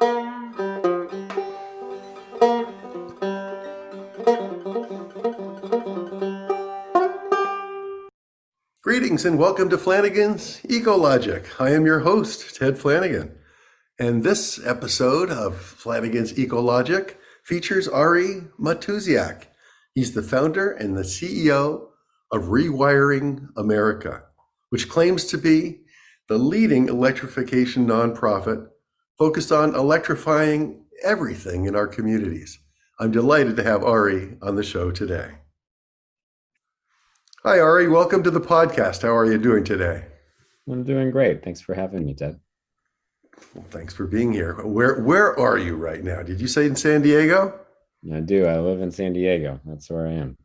Greetings and welcome to Flanigan's Ecologic. I am your host, Ted Flanigan. And this episode of Flanigan's Ecologic features Ari Matusiak. He's the founder and the CEO of Rewiring America, which claims to be the leading electrification nonprofit focused on electrifying everything in our communities. I'm delighted to have Ari on the show today. Hi, Ari. Welcome to the podcast. How are you doing today? I'm doing great. Thanks for having me, Ted. Well, thanks for being here. Where are you right now? Did you say in San Diego? I do. I live in San Diego. That's where I am.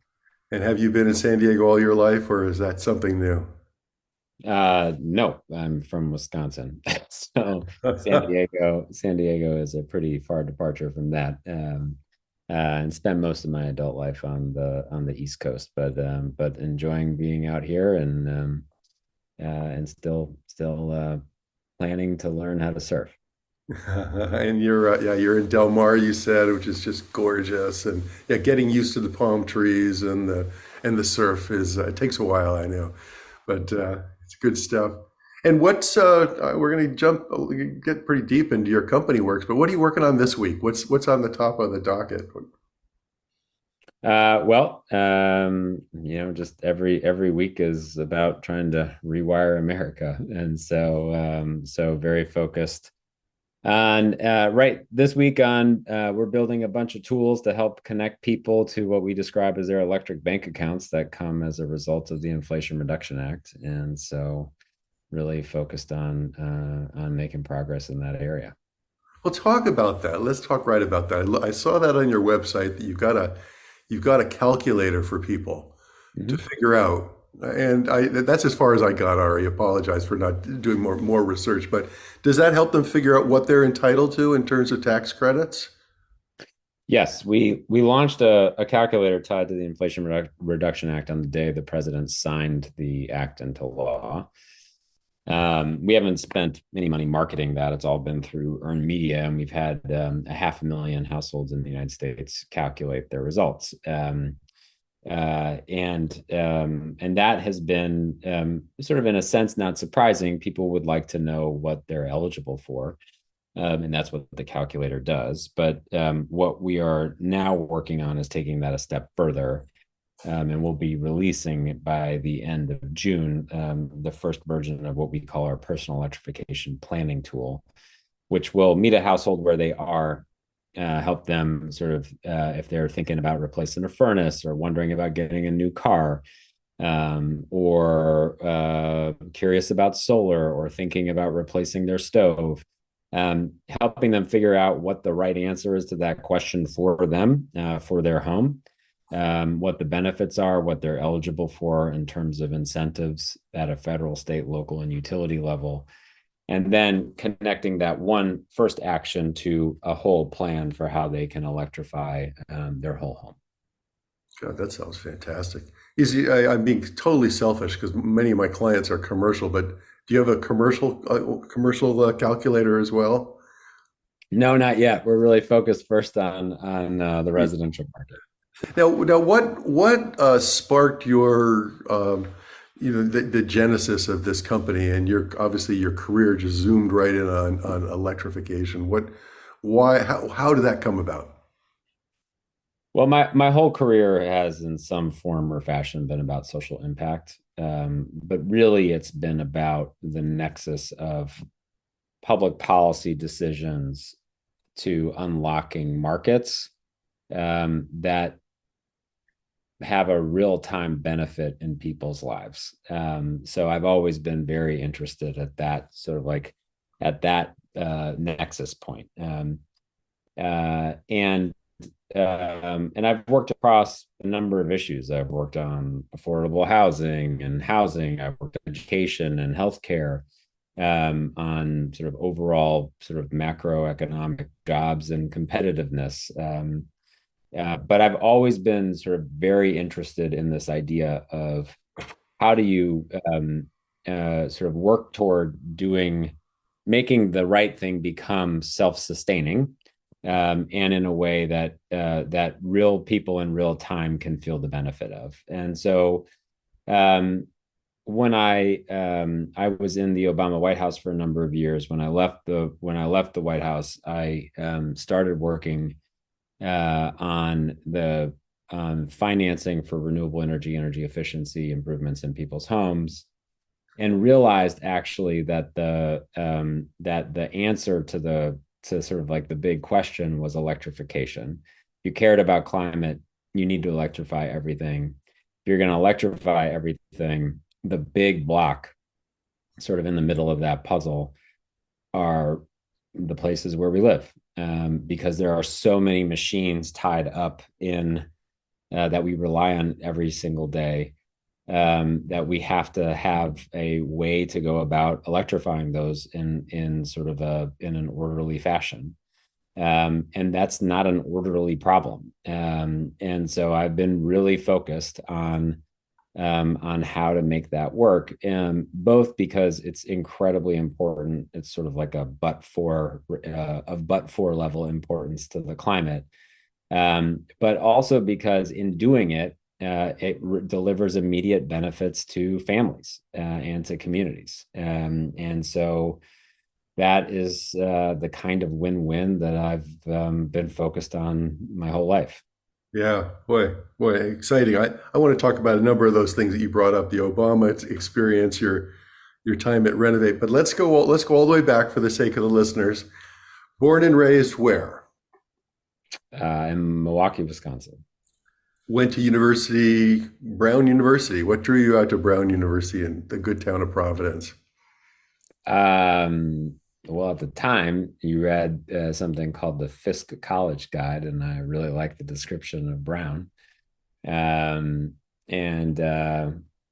And have you been in San Diego all your life, or is that something new? No, I'm from Wisconsin. So San Diego is a pretty far departure from that. And spent most of my adult life on the East Coast, but enjoying being out here and still planning to learn how to surf. And you're in Del Mar, you said, which is just gorgeous, and yeah, getting used to the palm trees and the surf is it takes a while, I know, but it's good stuff. And what's we're going to get pretty deep into your company works, but what are you working on this week? What's on the top of the docket? Just every week is about trying to rewire America, and so very focused on right this week on we're building a bunch of tools to help connect people to what we describe as their electric bank accounts that come as a result of the Inflation Reduction Act, and so really focused on making progress in that area. Well, talk about that. Let's talk right about that. I saw that on your website that you've got a calculator for people to figure out. And that's as far as I got, Ari. Apologize for not doing more research, but does that help them figure out what they're entitled to in terms of tax credits? Yes, we launched a calculator tied to the Inflation Reduction Act on the day the president signed the act into law. We haven't spent any money marketing that. It's all been through earned media, and we've had 500,000 households in the United States calculate their results. And that has been sort of, in a sense, not surprising. People would like to know what they're eligible for, and that's what the calculator does. But what we are now working on is taking that a step further. And we'll be releasing by the end of June the first version of what we call our personal electrification planning tool, which will meet a household where they are, help them sort of if they're thinking about replacing a furnace or wondering about getting a new car, or curious about solar or thinking about replacing their stove. Helping them figure out what the right answer is to that question for them, for their home. What the benefits are, what they're eligible for in terms of incentives at a federal, state, local, and utility level, and then connecting that one first action to a whole plan for how they can electrify their whole home. God, that sounds fantastic. I'm being totally selfish because many of my clients are commercial, but do you have a commercial calculator as well? No, not yet. We're really focused first on the residential market. Now, what sparked your, the genesis of this company, and obviously your career just zoomed right in on electrification. How did that come about? Well, my whole career has, in some form or fashion, been about social impact, but really it's been about the nexus of public policy decisions to unlocking markets that have a real-time benefit in people's lives. So I've always been very interested at that sort of like at that nexus point. And I've worked across a number of issues. I've worked on affordable housing and housing. I've worked on education and healthcare, on sort of overall sort of macroeconomic jobs and competitiveness. But I've always been sort of very interested in this idea of how do you sort of work toward doing making the right thing become self-sustaining, and in a way that that real people in real time can feel the benefit of. And so um, when I was in the Obama White House for a number of years, when I left the White House, I started working on the financing for renewable energy efficiency improvements in people's homes, and realized actually that the answer to sort of like the big question was electrification. If you cared about climate, you need to electrify everything. If you're going to electrify everything, the big block sort of in the middle of that puzzle are the places where we live, because there are so many machines tied up in that we rely on every single day, that we have to have a way to go about electrifying those in sort of in an orderly fashion. And that's not an orderly problem. And so I've been really focused on how to make that work, both because it's incredibly important. It's sort of like a but for level importance to the climate, but also because in doing it, it delivers immediate benefits to families and to communities. And so that is the kind of win-win that I've been focused on my whole life. Yeah, boy, exciting. I want to talk about a number of those things that you brought up, the Obama experience, your time at Renovate. But let's go all the way back for the sake of the listeners. Born and raised where? In Milwaukee, Wisconsin. Went to university, Brown University. What drew you out to Brown University in the good town of Providence? Well, at the time, you read something called the Fisk College Guide, and I really liked the description of Brown. Um, and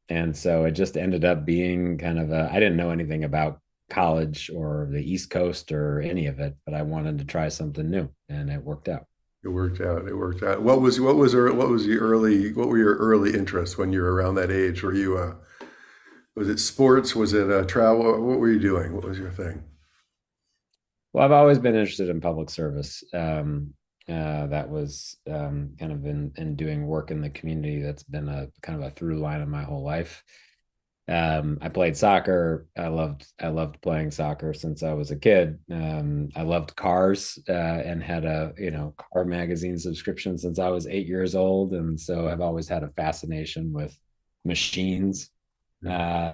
and so it just ended up being kind of I didn't know anything about college or the East Coast or any of it, but I wanted to try something new, and it worked out. It worked out. It worked out. What were your early interests when you were around that age? Were you was it sports? Was it travel? What were you doing? What was your thing? Well, I've always been interested in public service. That was kind of in doing work in the community. That's been a kind of a through line of my whole life. I played soccer. I loved playing soccer since I was a kid. I loved cars, and had a car magazine subscription since I was 8 years old, and so I've always had a fascination with machines. Uh,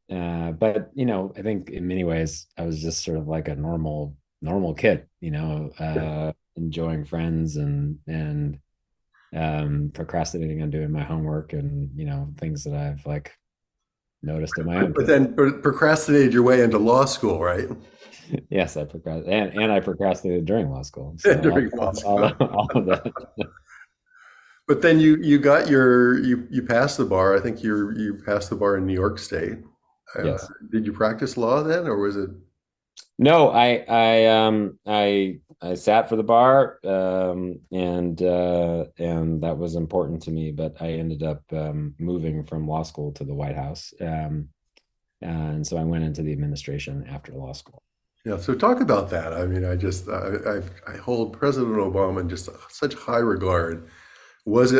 but I think in many ways I was just sort of like a normal kid, enjoying friends and procrastinating on doing my homework, and things that I've like noticed in my own But kid. then procrastinated your way into law school, right? Yes, I procrastinated, and I procrastinated during law school. So During law school. all of that. But then you got you passed the bar. I think you passed the bar in New York State. Yes. Did you practice law then, or was it? No, I sat for the bar, and that was important to me. But I ended up moving from law school to the White House, and so I went into the administration after law school. Yeah. So talk about that. I mean, I hold President Obama in just such high regard. What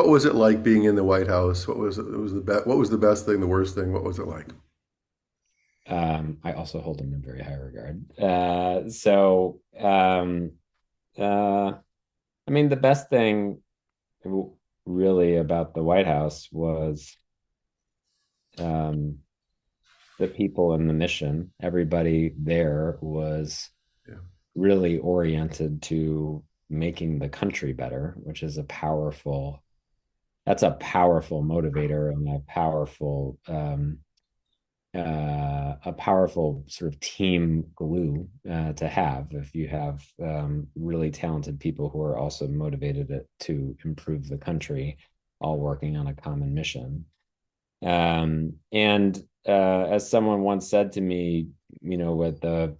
was it like being in the White House? What was the best thing, the worst thing? What was it like? I also hold him in very high regard. Uh, I mean, the best thing really about the White House was um, the people and the mission. Everybody there was Yeah. really oriented to making the country better, which is that's a powerful motivator and a powerful sort of team glue to have if you have really talented people who are also motivated to improve the country, all working on a common mission. And as someone once said to me, with the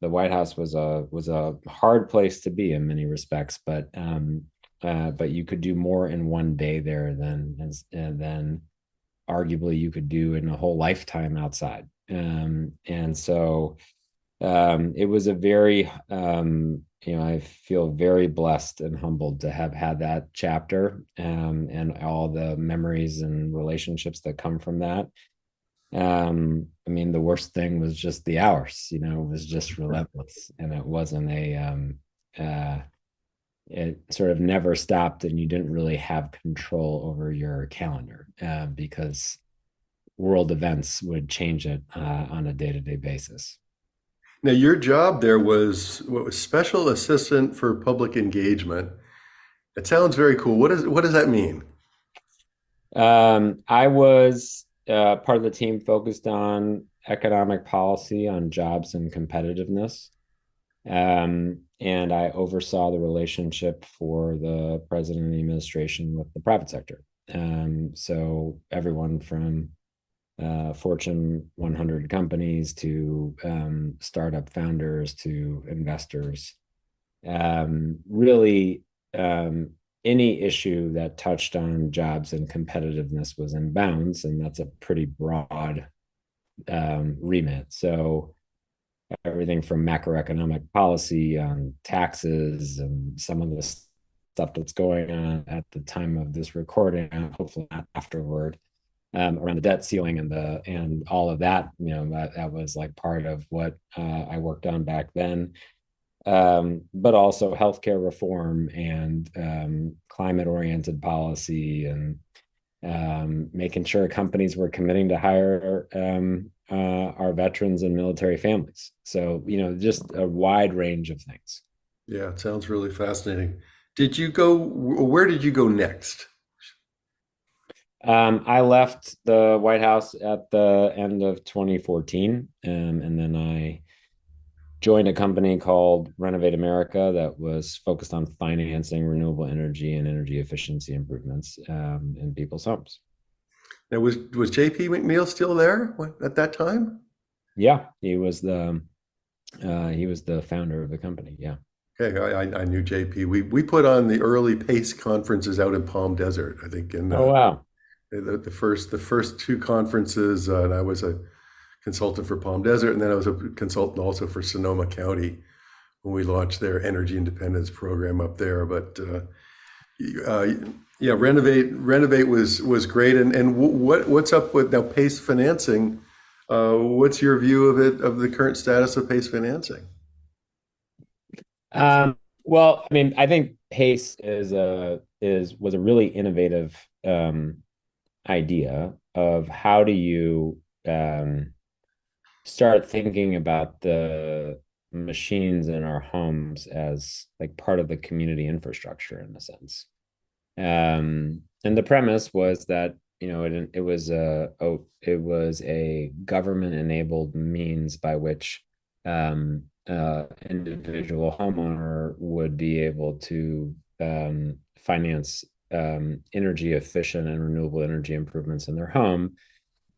White House was a hard place to be in many respects, but you could do more in one day there than arguably you could do in a whole lifetime outside. And so it was a very, I feel very blessed and humbled to have had that chapter, and all the memories and relationships that come from that. I mean, the worst thing was just the hours, it was just relentless, and it wasn't it sort of never stopped, and you didn't really have control over your calendar, because world events would change it on a day-to-day basis. Now, your job there was what was special assistant for public engagement. It sounds very cool. What does that mean? I was part of the team focused on economic policy, on jobs and competitiveness. And I oversaw the relationship for the president and the administration with the private sector. So everyone from Fortune 100 companies to startup founders to investors. Really, any issue that touched on jobs and competitiveness was in bounds, and that's a pretty broad remit. So everything from macroeconomic policy on taxes and some of the stuff that's going on at the time of this recording, hopefully not afterward, around the debt ceiling and all of that. That was like part of what I worked on back then. But also healthcare reform and climate-oriented policy, and making sure companies were committing to hire our veterans and military families. So, just a wide range of things. Yeah, it sounds really fascinating. Where did you go next? I left the White House at the end of 2014, and then I joined a company called Renovate America that was focused on financing renewable energy and energy efficiency improvements in people's homes. Now, was JP McNeil still there at that time? Yeah, he was the founder of the company. Yeah. Okay, I knew JP. We put on the early PACE conferences out in Palm Desert, I think, in Oh wow. the first two conferences, and I was a consultant for Palm Desert, and then I was a consultant also for Sonoma County when we launched their energy independence program up there. But uh, yeah, renovate was great. And what's up with now PACE financing? What's your view of the current status of PACE financing? Well, I mean, I think Pace was a really innovative idea of how do you start thinking about the machines in our homes as like part of the community infrastructure in a sense. And the premise was that it was a government enabled means by which individual homeowner would be able to finance energy efficient and renewable energy improvements in their home,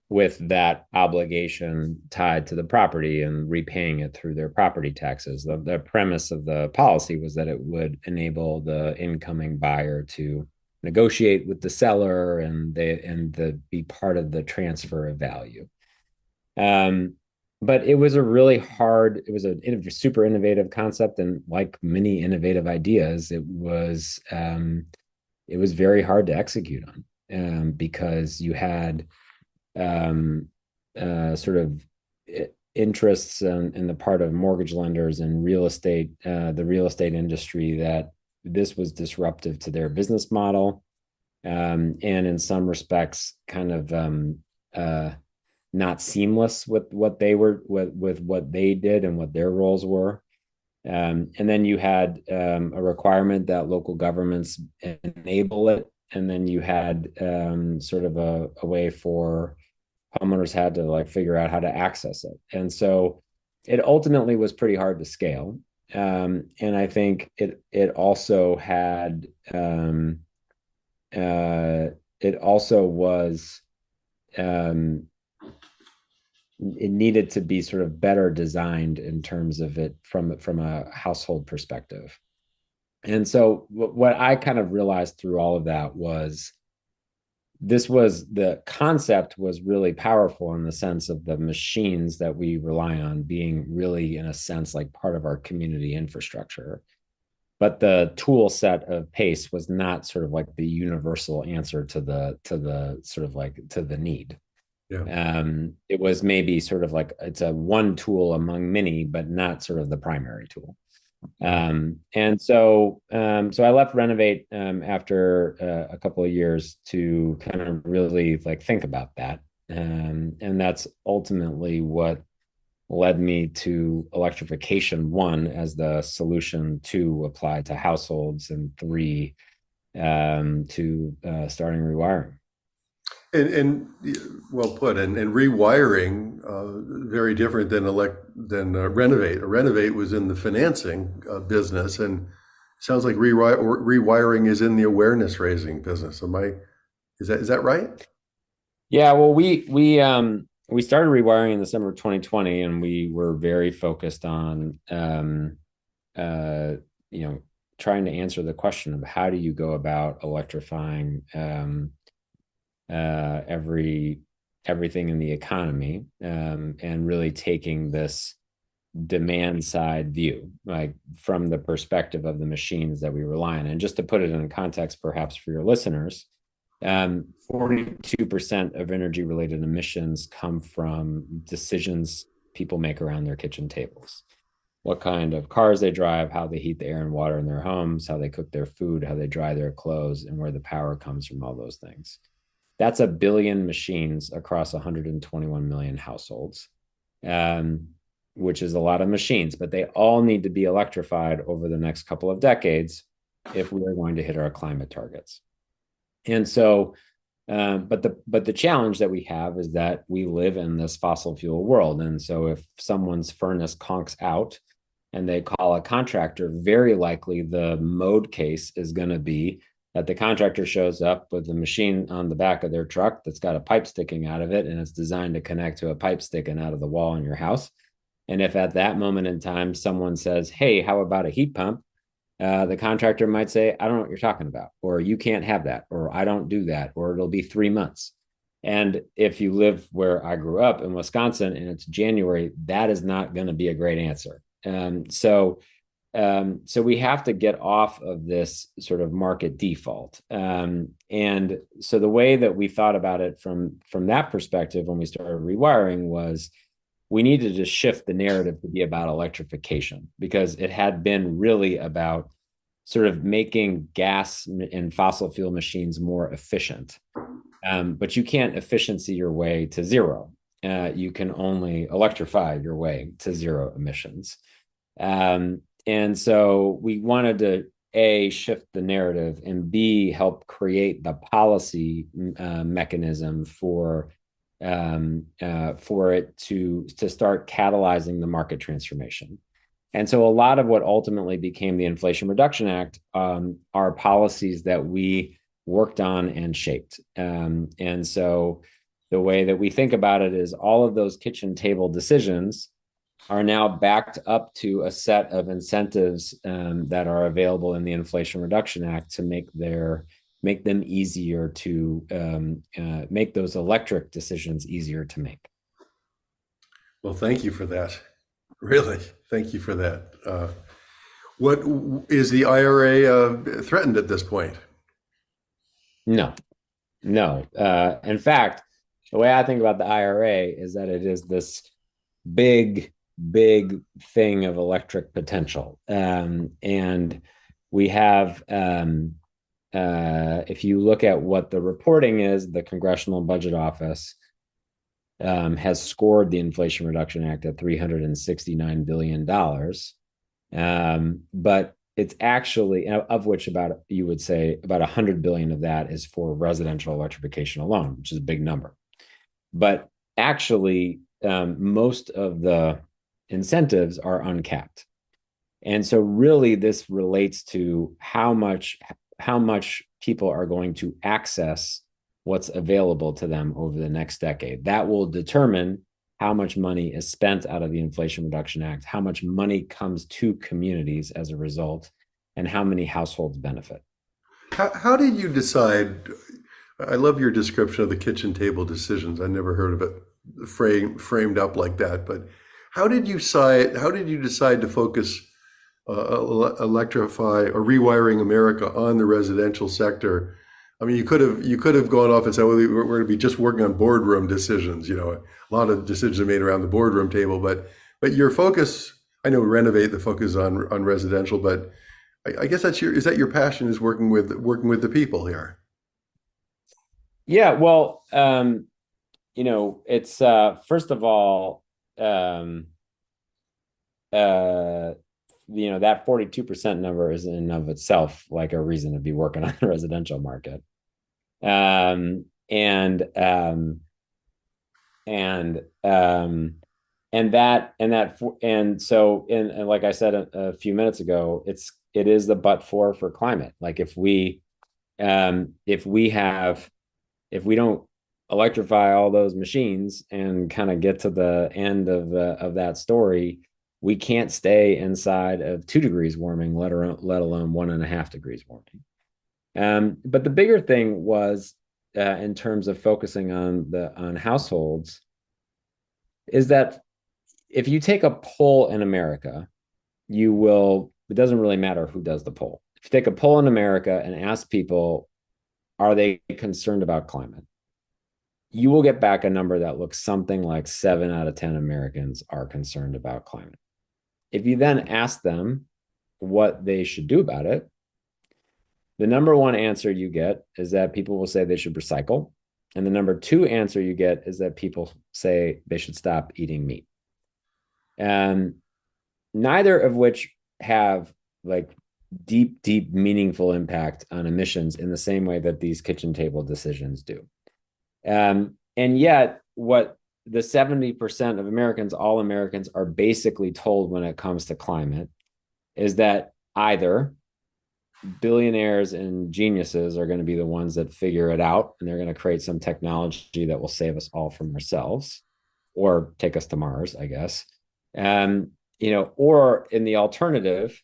with that obligation tied to the property and repaying it through their property taxes. The premise of the policy was that it would enable the incoming buyer to negotiate with the seller and be part of the transfer of value. But it was a super innovative concept, and like many innovative ideas, it was very hard to execute on, because you had sort of interests in the part of mortgage lenders and the real estate industry, that this was disruptive to their business model, and in some respects kind of not seamless with what they did and what their roles were. And then you had a requirement that local governments enable it, and then you had sort of a way for homeowners had to like figure out how to access it. And so it ultimately was pretty hard to scale. And I think it also had it also was it needed to be sort of better designed in terms of it from a household perspective. And so what I kind of realized through all of that was the concept was really powerful in the sense of the machines that we rely on being really, in a sense, like part of our community infrastructure. But the tool set of PACE was not sort of like the universal answer to the sort of like to the need. Yeah. It was maybe sort of like it's a one tool among many, but not sort of the primary tool. So I left Renovate after a couple of years to kind of really like think about that. And that's ultimately what led me to electrification, one, as the solution, two, apply to households, and three, to starting rewiring. And well put. And rewiring, very different than renovate. Renovate was in the financing business, and sounds like rewiring is in the awareness raising business. Is that right? Yeah, well, we started rewiring in the summer of 2020, and we were very focused on uh, you know trying to answer the question of how do you go about electrifying everything in the economy, and really taking this demand side view, like from the perspective of the machines that we rely on. And just to put it in context, perhaps for your listeners, 42% of energy related emissions come from decisions people make around their kitchen tables. What kind of cars they drive, how they heat the air and water in their homes, how they cook their food, how they dry their clothes, and where the power comes from, all those things. That's a billion machines across 121 million households, um, which is a lot of machines, but they all need to be electrified over the next couple of decades if we are going to hit our climate targets. And so, but the challenge that we have is that we live in this fossil fuel world. And so if someone's furnace conks out and they call a contractor, very likely the mode case is going to be that the contractor shows up with a machine on the back of their truck that's got a pipe sticking out of it, and it's designed to connect to a pipe sticking out of the wall in your house. And if at that moment in time someone says, hey, how about a heat pump? The contractor might say, I don't know what you're talking about, or you can't have that, or I don't do that, or it'll be 3 months. And if you live where I grew up in Wisconsin and it's January, that is not going to be a great answer. So we have to get off of this sort of market default. And so the way that we thought about it from that perspective when we started rewiring was we needed to shift the narrative to be about electrification, because it had been really about sort of making gas and fossil fuel machines more efficient. But you can't efficiency your way to zero. You can only electrify your way to zero emissions. And so we wanted to A, shift the narrative, and B, help create the policy mechanism for it to start catalyzing the market transformation. And so a lot of what ultimately became the Inflation Reduction Act are policies that we worked on and shaped. And so the way that we think about it is all of those kitchen table decisions are now backed up to a set of incentives that are available in the Inflation Reduction Act to make them easier to make those electric decisions easier to make. Well, thank you for that. Really, thank you for that. What is the IRA threatened at this point? No, no. In fact, the way I think about the IRA is that it is this big, big thing of electric potential. And we have, if you look at what the reporting is, the Congressional Budget Office has scored the Inflation Reduction Act at $369 billion. But it's actually, of which you would say about 100 billion of that is for residential electrification alone, which is a big number. But actually, most of the incentives are uncapped. And so really this relates to how much people are going to access what's available to them over the next decade. That will determine how much money is spent out of the Inflation Reduction Act, how much money comes to communities as a result, and how many households benefit. How did you decide? I love your description of the kitchen table decisions. I never heard of it framed up like that. But how did you decide to focus electrify or rewiring America on the residential sector? I mean, you could have gone off and said, well, we're going to be just working on boardroom decisions. You know, a lot of decisions are made around the boardroom table, but your focus, I know, renovate the focus on residential, but I guess is that your passion is working with the people here? Yeah, well, it's first of all, um, uh, that 42% number is in and of itself like a reason to be working on the residential market. Um, and and and that and that and so and like I said a few minutes ago, it is the but for climate. Like if we have if we don't electrify all those machines and kind of get to the end of that story, we can't stay inside of 2 degrees warming, let alone 1.5 degrees warming. But the bigger thing was in terms of focusing on households is that if you take a poll in America, it doesn't really matter who does the poll. If you take a poll in America and ask people, are they concerned about climate? You will get back a number that looks something like 7 out of 10 Americans are concerned about climate. If you then ask them what they should do about it, the number one answer you get is that people will say they should recycle. And the number two answer you get is that people say they should stop eating meat. And neither of which have like deep, meaningful impact on emissions in the same way that these kitchen table decisions do. And yet, what the 70% of Americans, all Americans, are basically told when it comes to climate is that either billionaires and geniuses are going to be the ones that figure it out and they're going to create some technology that will save us all from ourselves or take us to Mars, I guess. Or in the alternative,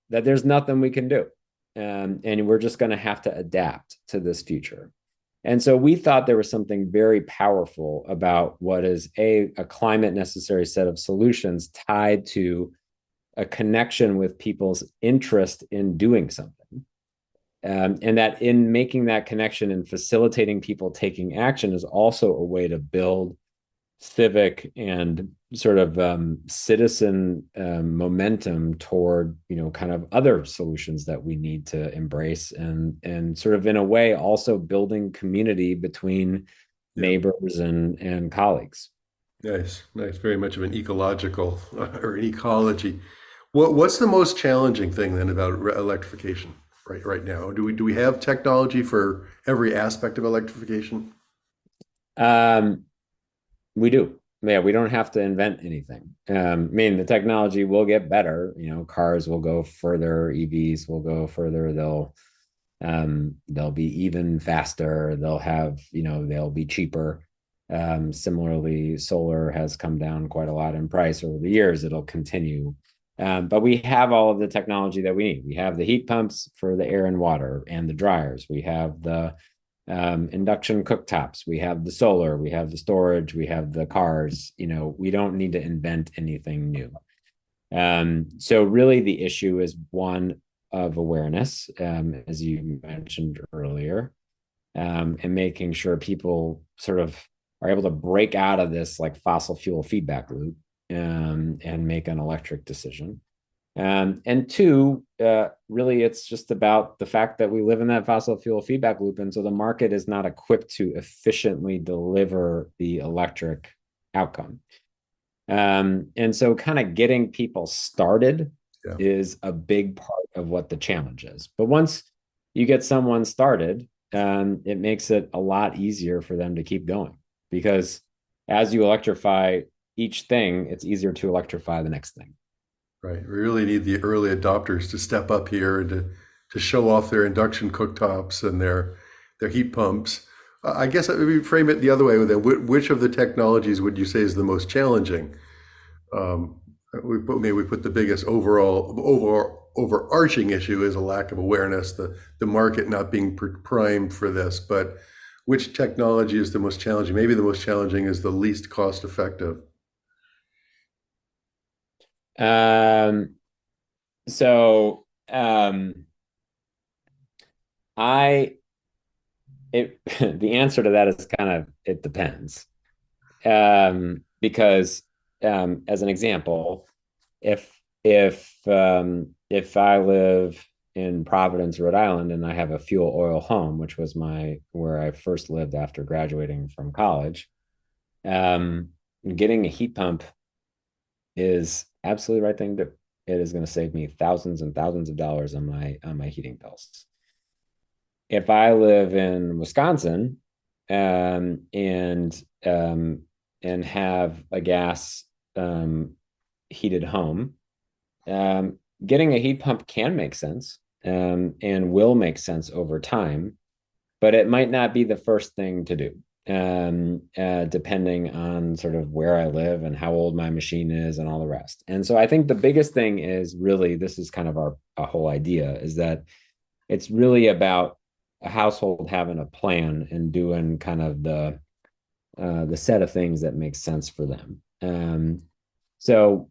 that there's nothing we can do. And we're just going to have to adapt to this future. And so we thought there was something very powerful about what is a climate necessary set of solutions tied to a connection with people's interest in doing something. And that in making that connection and facilitating people taking action is also a way to build civic and sort of citizen momentum toward kind of other solutions that we need to embrace, and sort of in a way also building community between neighbors and colleagues. Nice, very much of an ecological or an ecology. What's the most challenging thing then about electrification right now? Do we have technology for every aspect of electrification? We do. Yeah, we don't have to invent anything. The technology will get better. Cars will go further, EVs will go further. They'll be even faster. They'll be cheaper. Similarly, solar has come down quite a lot in price over the years. It'll continue. But we have all of the technology that we need. We have the heat pumps for the air and water and the dryers. We have the induction cooktops. We have the solar. We have the storage. We have the cars. We don't need to invent anything new. So really the issue is one of awareness, as you mentioned earlier, and making sure people sort of are able to break out of this like fossil fuel feedback loop and make an electric decision. And two, really, it's just about the fact that we live in that fossil fuel feedback loop. And so the market is not equipped to efficiently deliver the electric outcome. And so kind of getting people started is a big part of what the challenge is. But once you get someone started, it makes it a lot easier for them to keep going, because as you electrify each thing, it's easier to electrify the next thing. Right. We really need the early adopters to step up here and to show off their induction cooktops and their heat pumps. I guess we frame it the other way with it. Which of the technologies would you say is the most challenging? Maybe we put the biggest overarching issue is a lack of awareness, the market not being primed for this. But which technology is the most challenging? Maybe the most challenging is the least cost effective. Um, so I it the answer to that is kind of it depends. Because as an example, if I live in Providence, Rhode Island, and I have a fuel oil home, which was my where I first lived after graduating from college, um, getting a heat pump is absolutely the right thing to do. It is going to save me thousands and thousands of dollars on my heating bills. If I live in Wisconsin, um, and um, and have a gas um, heated home, getting a heat pump can make sense, and will make sense over time, but it might not be the first thing to do, depending on sort of where I live and how old my machine is and all the rest. And so I think the biggest thing is really, this is kind of our whole idea, is that it's really about a household having a plan and doing kind of the set of things that makes sense for them. So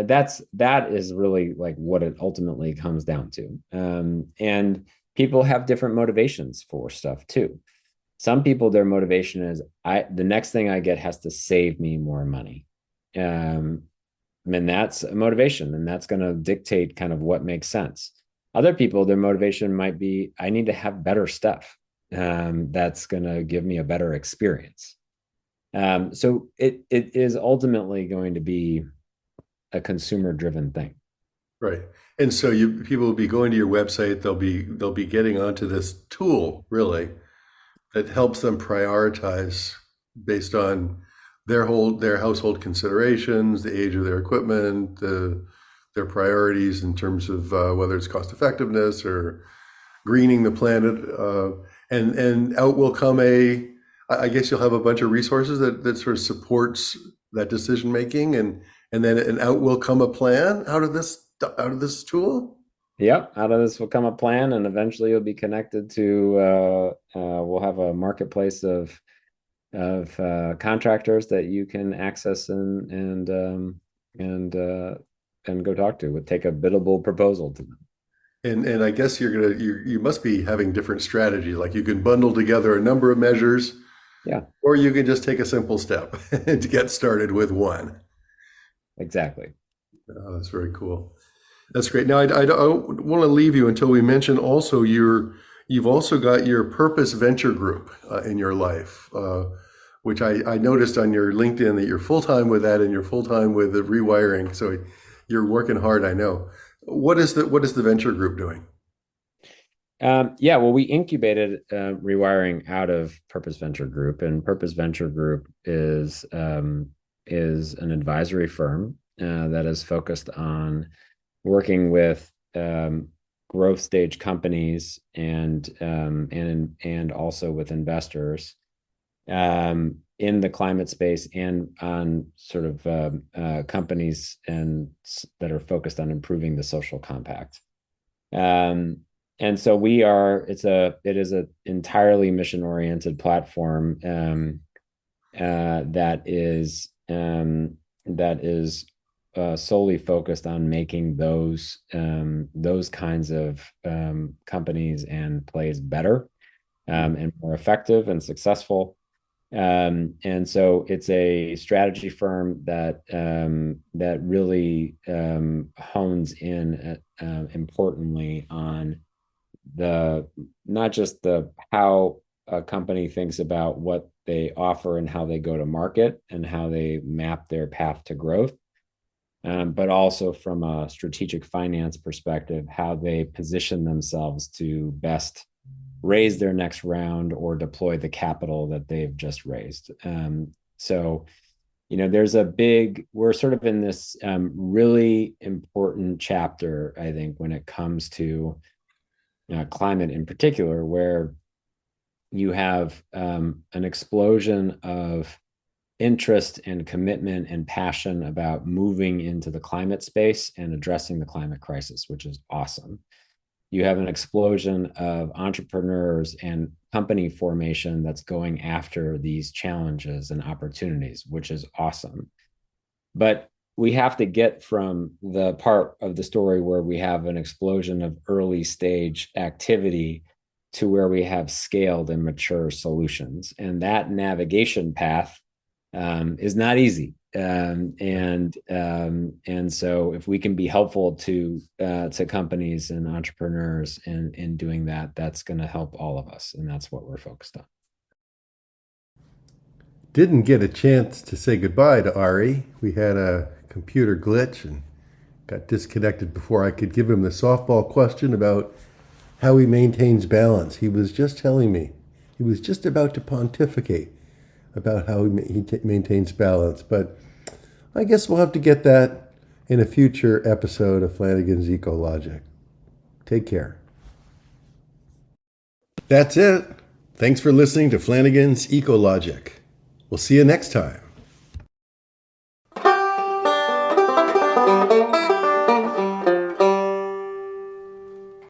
that is really like what it ultimately comes down to. And people have different motivations for stuff too. Some people, their motivation is the next thing I get has to save me more money. And that's a motivation, and that's going to dictate kind of what makes sense. Other people, their motivation might be, I need to have better stuff, that's going to give me a better experience. So it is ultimately going to be a consumer driven thing. Right. And so people will be going to your website, they'll be getting onto this tool really that helps them prioritize based on their household considerations, the age of their equipment, their priorities in terms of whether it's cost effectiveness or greening the planet, and out will come I guess you'll have a bunch of resources that sort of supports that decision making, and out will come a plan out of this tool. Yep, out of this will come a plan, and eventually you'll be connected to. We'll have a marketplace of contractors that you can access and go talk to. Would take a biddable proposal to them. And I guess you must be having different strategies. Like you can bundle together a number of measures, Yeah, or you can just take a simple step to get started with one. exactly. Oh, that's very cool. That's great. Now, I don't want to leave you until we mention also you've also got your Purpose Venture Group in your life, which I noticed on your LinkedIn that you're full time with that and you're full time with the Rewiring. So you're working hard, I know. What is the venture group doing? Yeah, well, we incubated Rewiring out of Purpose Venture Group, and Purpose Venture Group is an advisory firm that is focused on working with growth stage companies and also with investors in the climate space and on sort of companies and that are focused on improving the social compact. Um, and so it is an entirely mission oriented platform, that is solely focused on making those kinds of companies and plays better, and more effective and successful. And so it's a strategy firm that really hones in importantly on the not just the how a company thinks about what they offer and how they go to market and how they map their path to growth, but also from a strategic finance perspective, how they position themselves to best raise their next round or deploy the capital that they've just raised. So, we're sort of in this really important chapter, I think, when it comes to climate in particular, where you have an explosion of interest and commitment and passion about moving into the climate space and addressing the climate crisis, which is awesome. you have an explosion of entrepreneurs and company formation that's going after these challenges and opportunities, which is awesome. But we have to get from the part of the story where we have an explosion of early stage activity to where we have scaled and mature solutions. And that navigation path is not easy. And so if we can be helpful to companies and entrepreneurs in doing that, that's going to help all of us. And that's what we're focused on. Didn't get a chance to say goodbye to Ari. We had a computer glitch and got disconnected before I could give him the softball question about how he maintains balance. He was just telling me, he was just about to pontificate about how he maintains balance. But I guess we'll have to get that in a future episode of Flanigan's Ecologic. Take care. That's it. Thanks for listening to Flanigan's Ecologic. We'll see you next time.